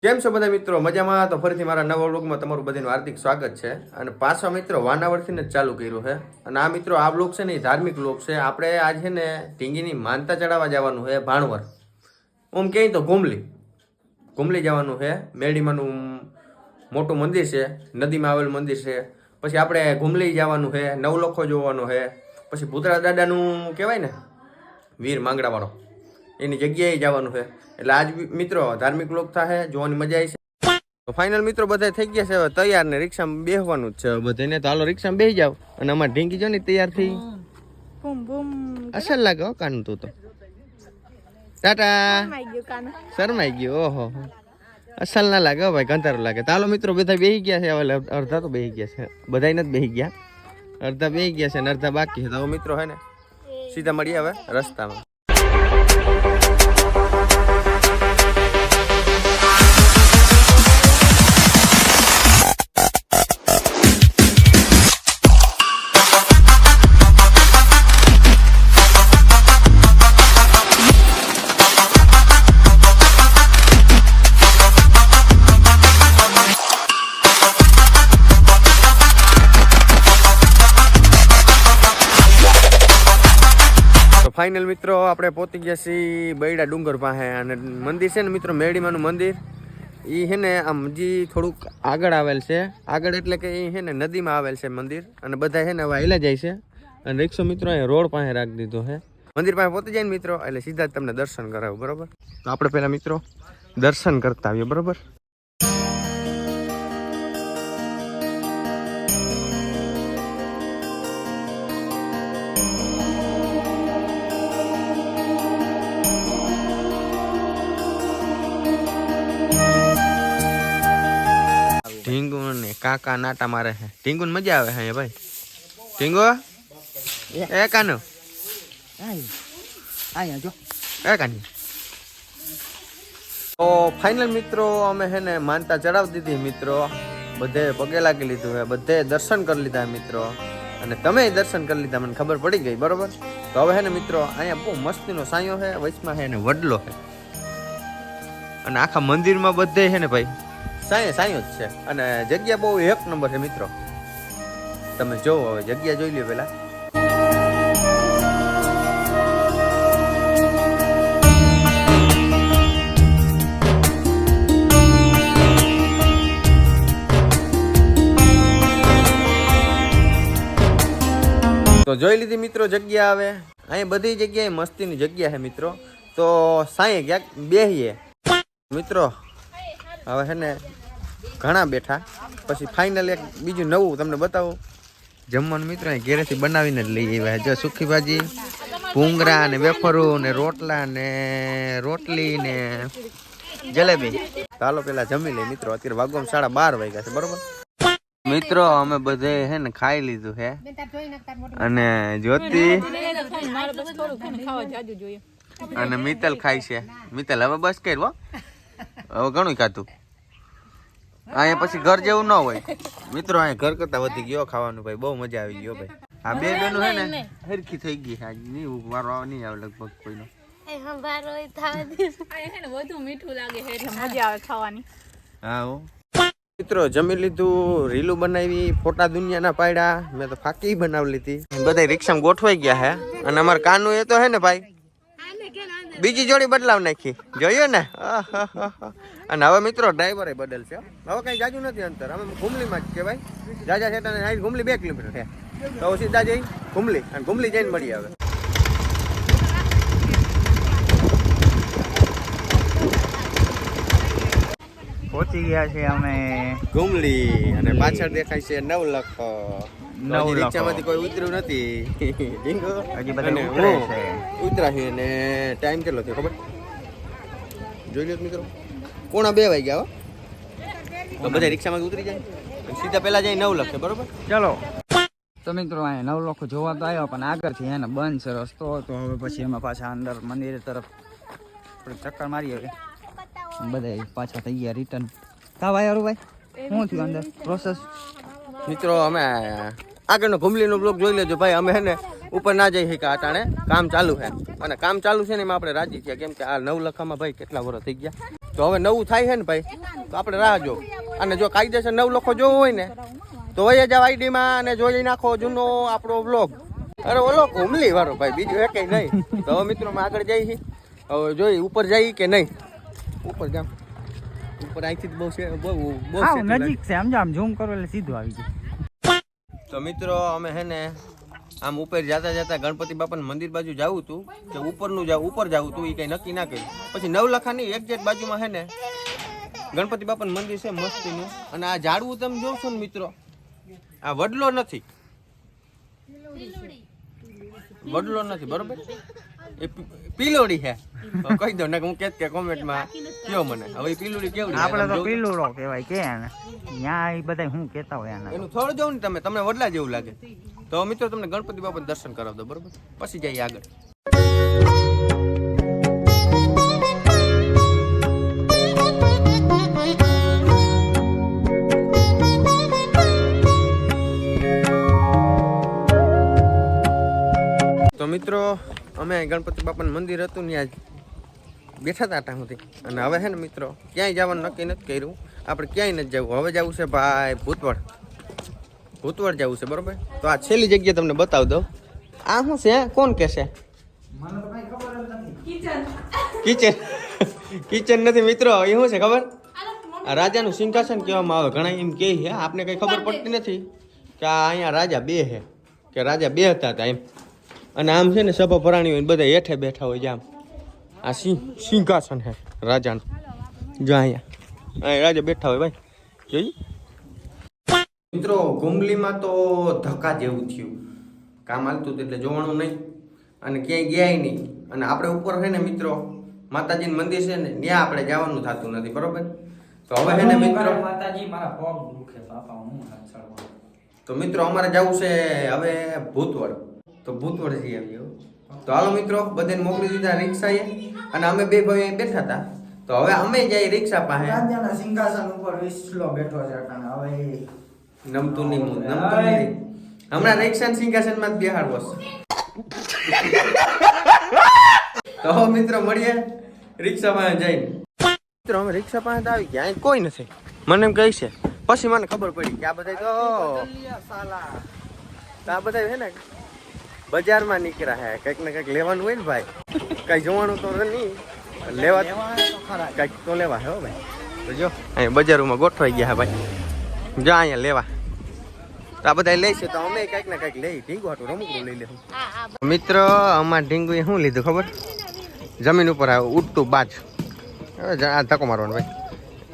કેમ છો બધા મિત્રો? મજામાં? તો ફરીથી મારા નવા વ્લોગમાં તમારું બધાનું હાર્દિક સ્વાગત છે. અને પાછા મિત્રો વાનાવરથી જ ચાલુ કર્યું છે. અને આ મિત્રો આ વ્લોગ છે ને એ ધાર્મિક વ્લોગ છે. આપણે આજ છે ને ઢીંગીની માનતા ચડાવવા જવાનું છે ભાણવર. ઓમ કહે તો ઘુમલી જવાનું છે. મેરડીમાંનું મોટું મંદિર છે, નદીમાં આવેલું મંદિર છે. પછી આપણે ઘુમલી જવાનું છે, નવલખો જોવાનો છે. પછી ભૂતળા દાદાનું કહેવાય ને વીર માંગડાવાળો, એની જગ્યાએ જવાનું છે. એટલે આજ મિત્રો ધાર્મિક લોક થાય, જોવાની મજા આવી છે. તો ફાઇનલ મિત્રો બધા થઈ ગયા છે હવે તૈયાર ને રિક્ષામાં બેસવાનું જ છે બધાને. તો હાલો રિક્ષામાં બેસી જાવ. અને અમારે ઢીંકી જો ને તૈયાર થઈ અસલ લાગે હો કાનું. તું તો ટાટા શરમાઈ ગયો. ઓહો અસલ ના લાગે ભાઈ, ગંધારું લાગે. તો હાલો મિત્રો બધા બેસી ગયા છે. હવે અડધા તો બેસી ગયા છે, બધા નથી બેસી ગયા. અડધા બેસી ગયા છે ને અડધા બાકી છે. તો મિત્રો હે ને સીધા મળીએ હવે રસ્તામાં. ફાઇનલ મિત્રો આપણે પહોંચી ગયા છીએ બૈડા ડુંગર પાસે. અને મંદિર છે ને મિત્રો મેરડીમાંનું મંદિર, એ છે ને આમ હજી થોડુંક આગળ આવેલ છે. આગળ એટલે કે એ છે ને નદીમાં આવેલ છે મંદિર. અને બધા છે ને હવે હાલ્યા જાય છે. અને રિક્ષો મિત્રો અહીંયા રોડ પાસે રાખી દીધો છે. મંદિર પાસે પહોંચી જાય ને મિત્રો એટલે સીધા જ તમને દર્શન કરાવું, બરોબર? તો આપણે પહેલાં મિત્રો દર્શન કરતા આવીએ, બરોબર? ઢીંગુ ને કાકા નાટા મારે છે. ઢીંગુ ને મજા આવે છે ભાઈ. ઢીંગુ એ કાનો એ કાની. તો ફાઇનલ મિત્રો અમે છે ને માનતા ચડાવી દીધી મિત્રો. બધે પગે લાગી લીધું છે, બધે દર્શન કરી લીધા મિત્રો. અને તમે દર્શન કરી લીધા, મને ખબર પડી ગઈ, બરોબર? તો હવે છે ને મિત્રો અહીંયા બહુ મસ્તીનો સાયો છે, વચમાં છે ને વડલો છે. અને આખા મંદિરમાં બધે છે ને ભાઈ સાયો જ છે. અને જગ્યા બહુ એક નંબર છે મિત્રો. તમે જોવો હવે જગ્યા જોઈ લ્યો પેલા. તો જોઈ લીધી મિત્રો જગ્યા. હવે અહીં બધી જગ્યાએ મસ્તીની જગ્યા છે મિત્રો. તો સાંયે ક્યાંક બેહીએ મિત્રો. હવે છે ને ઘણા બેઠા, પછી ફાઇનલ એક બીજું નવું તમને બતાવું. જમવાનું મિત્રો અહીં ઘેરેથી બનાવીને જ લઈ આવ્યા. જો સુખી ભાજી, ભૂંગરા ને વેફરું ને રોટલા ને રોટલી ને જલેબી. ચાલો પેલા જમી લઈએ મિત્રો. અત્યારે વાગવામાં 12:30 વાગ્યા છે, બરોબર મિત્રો? અમે બધે હે ને ખાઈ લીધું છે. અને જ્યોતિ અને મિત્તલ ખાય છે. મિત્તલ હવે બસ કર્યો, હવે ઘણું ખાતું. અહીંયા પછી ઘર જેવું ન હોય મિત્રો. અહીંયા ઘર કરતા વધી ગયો ખાવાનું ભાઈ. બહુ મજા આવી ગયો ભાઈ. આ બે બેનું હે ને હરખી થઈ ગઈ. આજ નહીં વારો આવે નહીં આવે લગભગ કોઈનો. વધુ મીઠું લાગે છે એટલે મજા આવે ખાવાની. હા હો મિત્રો જમી લીધું, રીલું બનાવી, ફોટા દુનિયાના પાડ્યા. મેં તો ફાકી બનાવી લીધી. બધા રિક્ષામાં ગોઠવાઈ ગયા હે. અને અમારે કાનું એ તો હે ને ભાઈ બીજી જોડી બદલાવ નાખી, જોયું ને? અને હવે મિત્રો ડ્રાઈવર બદલશે. હવે કઈ જાજુ નથી અંતર. અમે ઘુમલીમાં જ છે ભાઈ. જાજા છે ઘુમલી 2 કિલોમીટર છે. તો સીધા જઈ ઘુમલી, અને ઘુમલી જઈને મળીએ હવે. પહોંચી ગયા છે અમે ઘુમલી. અને પાછળ દેખાય છે નવલખો. રિક્ષામાંથી કોઈ ઉતર્યું નથી. હજી બધા ઉતરા છે. અને ટાઈમ કેટલો થયો ખબર જોઈ લો મિત્રો. 1:45 વાગ્યા. તો બધા રિક્ષામાં ઉતરી જાય, સીધા પેલા જાય નવલખે, બરોબર? ચલો. તો મિત્રો અહીંયા નવલખો જોવા તો આવ્યો, પણ આગળથી એને બંધ છે રસ્તો. તો હવે પછી એમાં પાછા અંદર મંદિર તરફ ચક્કર મારી. હવે બધા પાછા થઈ ગયા રિટર્ન. કા ભાઈ અરુ ભાઈ શું થયું અંદર પ્રોસેસ? મિત્રો અમે આગળનો ઘુમલીનો બ્લોગ જોઈ લેજો ભાઈ. અમે હે ને ઉપર ના જઈ શક્યા અટાણે, કામ ચાલુ છે. અને કામ ચાલુ છે ને એમાં આપણે રાજી થયા, કેમ કે આ નવલખામાં ભાઈ કેટલા વર્ષ થઈ ગયા. તો હવે નવું થાય છે ને ભાઈ તો આપણે રાહ જો. અને જો કાયદેસર 9 લખો જોવો હોય ને તો વહી જાવ આઈડીમાં અને જોઈ નાખો જૂનો આપણો વ્લોગ. અરે ઓલો હુમલી વાળો ભાઈ, બીજું એકેય નહીં. તો હવે મિત્રો અમે આગળ જઈએ છીએ. હવે જોઈ ઉપર જઈએ કે નહીં. ઉપર જામ, ઉપર અહીંથી બહુ નજીક છે, આમ ઝૂમ કરો એટલે સીધું આવી જાય. તો મિત્રો અમે હે ને આમ ઉપર જતા ગણપતિ બાપાના મંદિર બાજુ જવું હતું કે ઉપર જવું હતું એ કઈ નક્કી ના કર્યું. પછી નવલખાની એક્ઝેક્ટ બાજુમાં હે ને ગણપતિ બાપાનું મંદિર છે મસ્તીનું. અને આ ઝાડવું તમે જોશો ને મિત્રો, આ વડલો નથી બરોબર, એ પીલોડી છે. કહી દો ને હું કે કોમેન્ટમાં કયો મને હવે પીલુડી કેવડી. આપણે તો પીલુડો કહેવાય કે ને ન્યા એ બધા હું કહેતા હોય આના. એનું થોડું જોઉં ને તમને વડલા જેવું લાગે. તો મિત્રો તમને ગણપતિ બાપાના દર્શન કરાવ દો બરોબર, પછી જઈએ આગળ. તો મિત્રો અમે ગણપતિ બાપાનું મંદિર હતું ને ત્યાં બેઠા હતા આટા સુધી. અને હવે છે ને મિત્રો ક્યાંય જવાનું નક્કી નથી કર્યું. આપણે ક્યાંય નથી જવું. હવે જવું છે ભાઈ ભૂતવડ જવું છે બરોબર. તો આ છેલ્લી જગ્યા તમને બતાવી દઉં. આ શું છે, કોણ કહેશે? કિચન નથી મિત્રો, એ શું છે ખબર? આ રાજાનું સિંહાસન કહેવામાં આવે. ઘણા એમ કહે છે, આપને કઈ ખબર પડતી નથી કે આ અહીંયા રાજા બે છે કે રાજા બે હતા એમ. અને આમ છે ને સભા ભરાણી હોય બધા હેઠે બેઠા હોય છે. આમ આ સિંહાસન છે રાજાનું. જો અહીંયા રાજા બેઠા હોય ભાઈ, જોઈ. મિત્રો ગુમલીમાં તો ધક્કા જેવું થયું, કામ હાલતું હતું એટલે જોવાનું નહીં અને ક્યાંય ગયા નહીં. અને આપણે ઉપર છે ને મિત્રો માતાજીનું મંદિર છે ને ત્યાં આપણે જવાનું થતું નથી બરોબર. તો હવે છે ને મિત્રો માતાજી મારા પગ દુખે બાપા, હું હાથ ચડવા. તો મિત્રો અમારે જવું છે હવે ભૂતવડ. તો ભૂતવડ જઈ આવીએ. તો હાલો મિત્રો બધાને મોકલી દીધા રિક્ષાએ અને અમે બે ભાઈ અહીં બેઠા હતા. તો હવે અમે જઈએ રિક્ષા પાસે. રાજાના સિંહાસન ઉપર વિસલો બેઠો છે અને હવે નમતું નહીં હમણાં રિક્ષા સિંહાસનમાં જ બેહાડવો છે. તો મિત્રો મળીએ રિક્ષા પાસે જઈને. મિત્રો અમે રિક્ષા પાસે તો આવી ગયા, અહીં કોઈ નથી. મને એમ કહે છે, પછી મને ખબર પડી કે આ બધા તો આ બધા છે ને બજારમાં નીકળ્યા હે. કંઈક ને કંઈક લેવાનું હોય ને ભાઈ, કઈ જોવાનું તો નહીં, લેવા કંઈક તો લેવા હે ભાઈ. તો જો અહીંયા બજારોમાં ગોઠવાઈ ગયા ભાઈ, જો અહીંયા લેવા. તો આ બધા લે છે તો અમે કંઈક ને કંઈક લઈ. ઢીંગુ હાટું રમકડું લઈ લેવું. મિત્રો અમારે ઢીંગુએ શું લીધું ખબર? જમીન ઉપર ઉડતું બાજ. હવે આ ધક્કો મારવાનો ભાઈ,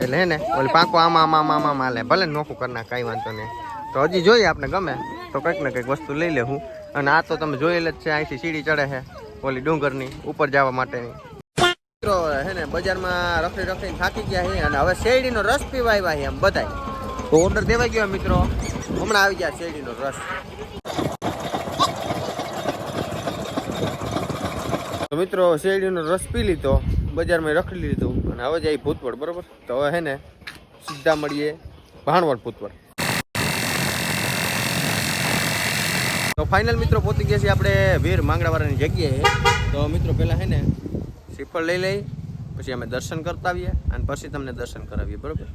એટલે હે ને ઓલી પાંકો આમાં હાલે. ભલે નોખું કરી નાખ, કાંઈ વાંધો નહીં. તો હજી જોઈએ આપણે ગમે તો કંઈક ને કંઈક વસ્તુ લઈ લેવું. અને આ તો તમે જોયેલ જ છે, અહીંથી સીડી ચડે છે ઓલી ડુંગરની ઉપર જવા માટેની. મિત્રો હે ને બજારમાં રખડીને થાકી ગયા છે અને હવે શેરડીનો રસ પીવા આવ્યા છે એમ બધાય. તો ઓર્ડર દેવાઈ ગયો મિત્રો, હમણાં આવી ગયા શેરડીનો રસ. તો મિત્રો શેરડીનો રસ પી લીધો, બજારમાં રખડી લીધું અને હવે જાય ભૂતવડ બરોબર. તો હવે હે ને સીધા મળીએ ભાણવડ ભૂતવડ. તો ફાઇનલ મિત્રો પહોંચી ગયા છીએ આપણે વીર માંગડાવાળાની જગ્યાએ. તો મિત્રો પહેલાં હે ને શ્રીફળ લઈ લઈ, પછી અમે દર્શન કરતા આવીએ અને પછી તમને દર્શન કરાવીએ બરોબર.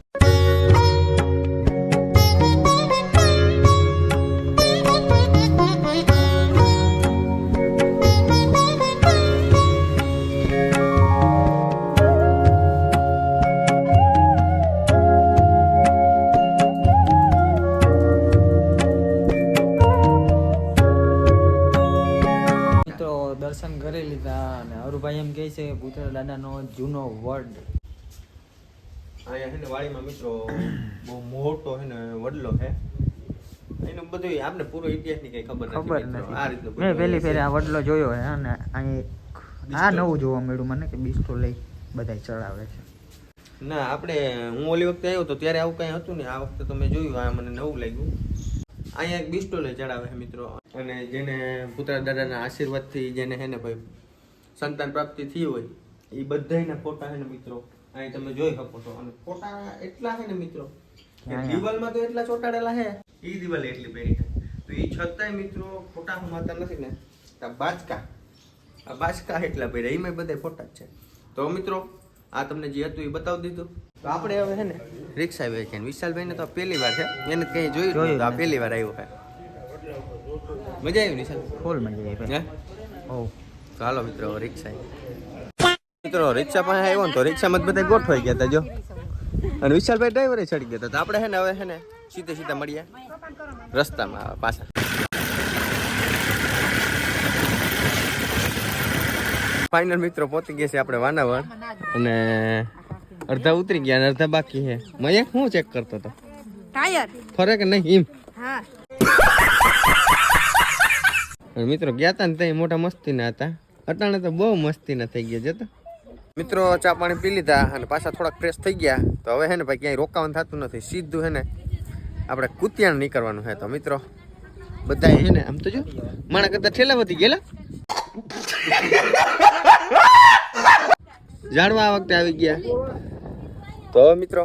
દર્શન કરી લીધા અને હરુભાઈ એમ કહે છે કે ભૂતળ દાદાનો જૂનો વર્ડ અહીંયા છે ને વાડીમાં મિત્રો બહુ મોટો છે ને વડલો છે. એનું બધું આપણે પૂરો ઇતિહાસની કઈ ખબર નથી. આ રીતનું મેં પહેલી ફેરે આ વડલો જોયો છે અને અહીં આ નવું જોવા મળ્યું મને કે બિસ્ટો લઈ બધાય ચડાવે છે. ના આપણે હું ઓલી વખતે આવ્યો તો ત્યારે આવું કઈ હતું ને. આ વખતે તો મેં જોયું, આ મને નવું લાગ્યું. અહીંયા એક બિસ્ટો લઈ ચડાવે છે મિત્રો. અને જેને પુતળા દાદાના આશીર્વાદથી જેને હે ને ભાઈ સંતાન પ્રાપ્તિ થઈ હોય એ બધાના ફોટા છે ને મિત્રો અહીં તમે જોઈ શકો છો. અને ફોટા એટલા છે ને મિત્રો, દિવાલમાં તો એટલા ચોટાડેલા છે, એ દિવાલ એટલી પેરી છે. તો એ છતાંય મિત્રો ફોટા માતા નથી ને, આ બાચકા એટલા પેર્યા, એમાં બધા ફોટા જ છે. તો મિત્રો આ તમને જે હતું એ બતાવી દીધું. તો આપણે હવે છે ને રિક્ષા વેચીને વિશાલભાઈને તો પહેલી વાર છે, એને કંઈ જોયું જ નહોતું. આ પહેલી વાર આવ્યો છે. મજા આવી વિશાલ? ફૂલ મજા આવી હે? ઓ તો હાલો મિત્રો રિક્ષા. મિત્રો રિક્ષા પાસે આવ્યો ને તો રિક્ષામાં જ બધા ગોઠવાઈ ગયા હતા જો. અને વિશાલભાઈ ડ્રાઈવરે ચડી ગયા હતા. તો આપણે છે ને હવે છે ને સીધે મળીએ રસ્તામાં પાછા. ફાઇનલ મિત્રો પહોંચી ગયા છે આપણે વાનાવડ અને અડધા ઉતરી ગયા અને અડધા બાકી છે. મયંક શું ચેક કરતો હતો? ટાયર ફરે કે નહીં એમ. હા અને મિત્રો ગયા હતા ને ત્યાં મોટા મસ્તીના હતા. અટાણે તો બહુ મસ્તીના થઈ ગયા જતા. મિત્રો ચા પાણી પી લીધા અને પાછા થોડાક ફ્રેશ થઈ ગયા. તો હવે છે ને ભાઈ ક્યાંય રોકાવાનું થતું નથી. સીધું છે ને આપણે કુતિયાણ નીકળવાનું છે. તો મિત્રો બધા છે ને આમ તો જો માણા કરતા ઠેલા વધી ગયેલા. જાણવા આ વખતે આવી ગયા. તો હવે મિત્રો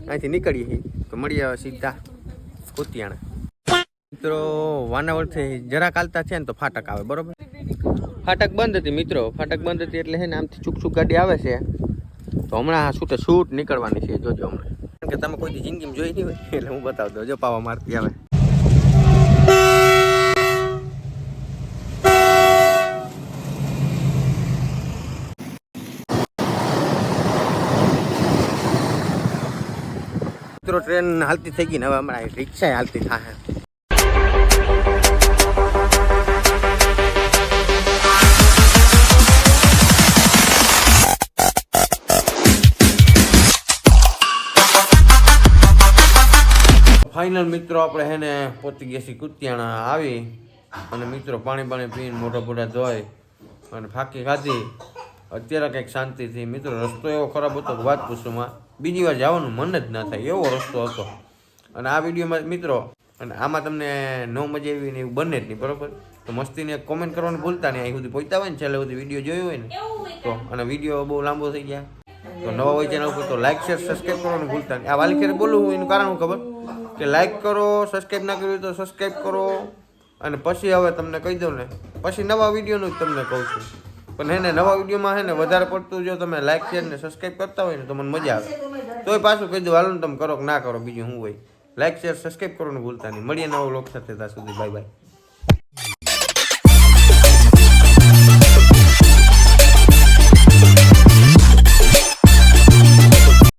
અહીંથી નીકળીએ છીએ. તો મળીએ હવે સીધા કુતિયાણા. મિત્રો વાનાવડથી જરાક હાલતા છે ને તો ફાટક આવે બરોબર. ફાટક બંધ હતી મિત્રો. ફાટક બંધ હતી એટલે છે ને આમથી ચૂક ગાડી આવે છે. તો હમણાં છૂટ નીકળવાની છે. જોજો હમણાં. કારણ કે તમે કોઈ જિંદગીમાં જોઈ નહીં હોય એટલે હું બતાવી દઉં. જો પાવા મારતી આવે. મિત્રો ટ્રેન હાલતી થઈ ગઈ ને હવે હમણાં રિક્ષા હાલતી થાય. ફાઇનલ મિત્રો આપણે હે ને પહોંચી ગયા છીએ કુતિયાણા આવી અને મિત્રો પાણી પીને મોઢા ધોઈ અને ફાંકી ખાધી. અત્યારે કંઈક શાંતિથી. મિત્રો રસ્તો એવો ખરાબ હતો કે વાત પૂછુંમાં બીજી વાર જવાનું મન જ ના થાય એવો રસ્તો હતો. અને આ વિડીયોમાં મિત્રો અને આમાં તમને ન મજા આવી ને એવું બને જ નહીં બરોબર. તો મસ્તીને કોમેન્ટ કરવાનું ભૂલતા નહીં. અહીં સુધી પહોંચતા હોય ને છેલ્લે સુધી વિડીયો જોયો હોય ને તો. અને વિડીયો બહુ લાંબો થઈ ગયા તો નવા હોય ચેનલ ઉપર તો લાઈક શેર સબસ્ક્રાઈબ કરવાનું ભૂલતા નહીં. આ વાલી ખેર બોલવું એનું કારણ ખબર કે લાઈક કરો, સબસ્ક્રાઈબ ના કર્યું તો સબસ્ક્રાઈબ કરો. અને પછી હવે તમને કહી દઉં ને પછી નવા વિડીયોનું જ તમને કહું છું. પણ હે ને નવા વિડીયોમાં હે ને વધારે પડતું જો તમે લાઈક શેર ને સબસ્ક્રાઈબ કરતા હોય ને તો મને મજા આવે. તોય પાછું કહી દઉં હાલો ને તમે કરો કે ના કરો બીજું શું હોય. લાઈક શેર સબસ્ક્રાઈબ કરવાનું ભૂલતા નહીં. મળીએ નવો લોક સાથે ત્યાં સુધી. Bye bye.